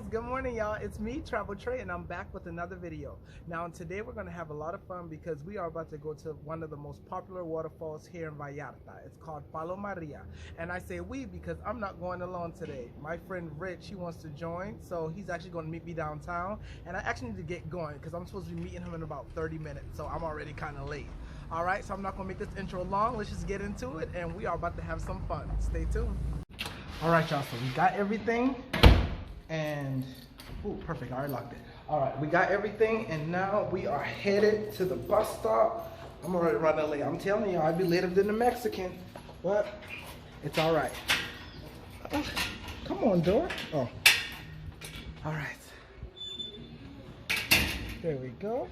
Good morning, y'all. It's me, Travel Trey, and I'm back with another video. Now, today we're going to have a lot of fun because we are about to go to one of the most popular waterfalls here in Vallarta. It's called Palo Maria. And I say we because I'm not going alone today. My friend Rich, he wants to join, so he's actually going to meet me downtown. And I actually need to get going because I'm supposed to be meeting him in about 30 minutes, so I'm already kind of late. All right, so I'm not going to make this intro long. Let's just get into it, and we are about to have some fun. Stay tuned. All right, y'all, so we got everything. And ooh, perfect, I already locked it. All right, we got everything, and now we are headed to the bus stop. I'm already running late. I'm telling you, I'd be later than the Mexican, but it's all right. Come on, door. Oh, all right. There we go.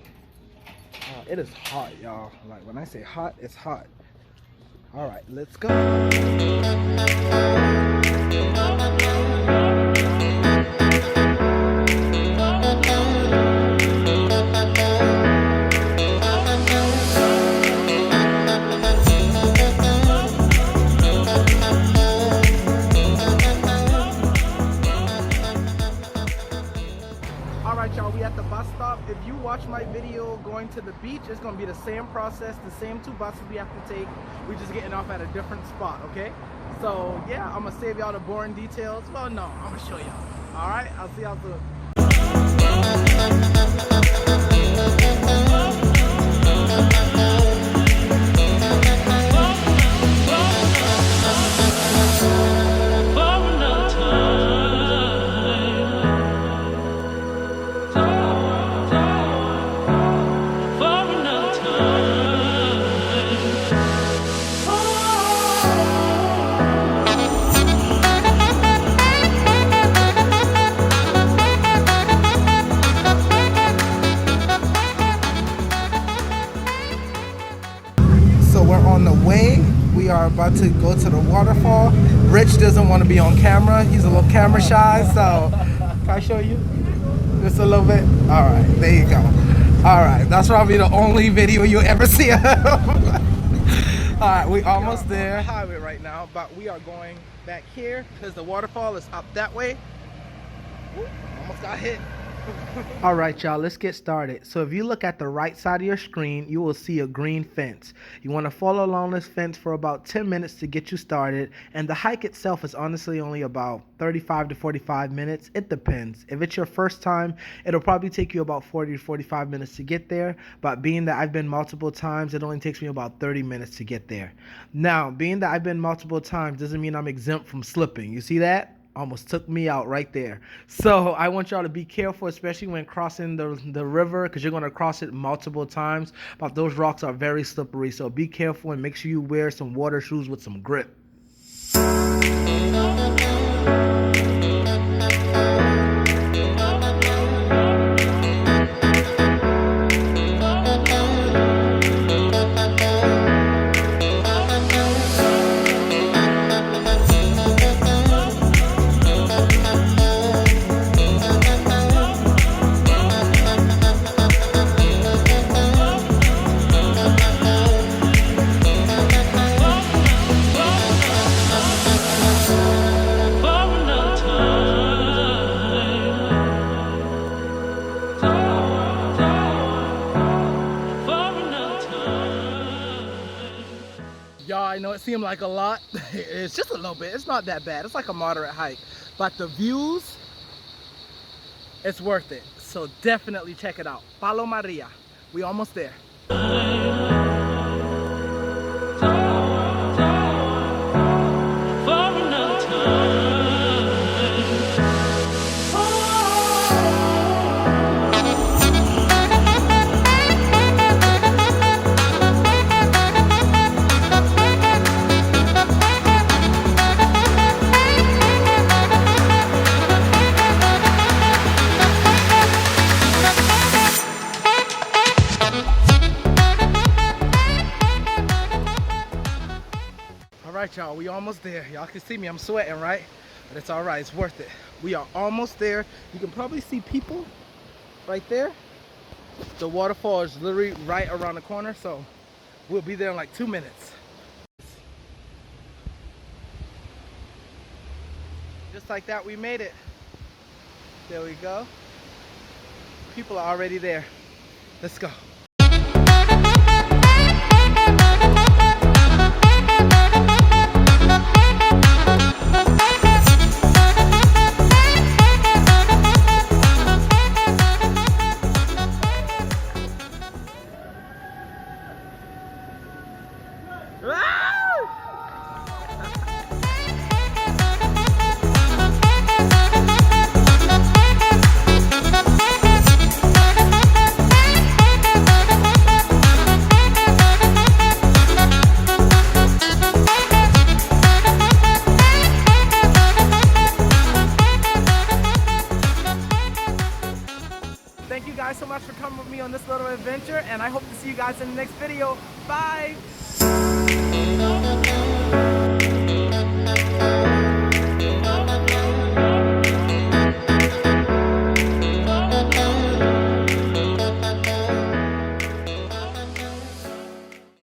It is hot, y'all. Like when I say hot, it's hot. All right, let's go. Y'all, we at the bus stop. If you watch my video going to the beach, it's gonna be the same process, the same two buses we have to take. We're just getting off at a different spot, okay? So yeah, I'm gonna save y'all the boring details. Well, no, I'm gonna show y'all. All right, I'll see y'all soon. We are about to go to the waterfall. Rich doesn't want to be on camera. He's a little camera shy, so can I show you just a little bit? All right, there you go. All right, that's probably the only video you'll ever see of him. All right, we almost there. Highway right now, but we are going back here because the waterfall is up that way. Ooh, almost got hit. All right, y'all, let's get started. So if you look at the right side of your screen, you will see a green fence. You want to follow along this fence for about 10 minutes to get you started. And the hike itself is honestly only about 35 to 45 minutes. It depends. If it's your first time, it'll probably take you about 40 to 45 minutes to get there. But being that I've been multiple times, it only takes me about 30 minutes to get there. Now, being that I've been multiple times doesn't mean I'm exempt from slipping. You see that? Almost took me out right there. So I want y'all to be careful, especially when crossing the river, because you're going to cross it multiple times. But those rocks are very slippery, so be careful and make sure you wear some water shoes with some grip. Y'all, I know it seemed like a lot. It's just a little bit. It's not that bad. It's like a moderate hike. But the views, it's worth it. So definitely check it out. Palo Maria. We almost there. Alright, y'all, we almost there. Y'all can see me, I'm sweating, right? But it's alright, it's worth it. We are almost there. You can probably see people right there. The waterfall is literally right around the corner, so we'll be there in like 2 minutes. Just like that, we made it. There we go. People are already there. Let's go. Thank you guys so much for coming with me on this little adventure, and I hope to see you guys in the next video. Bye!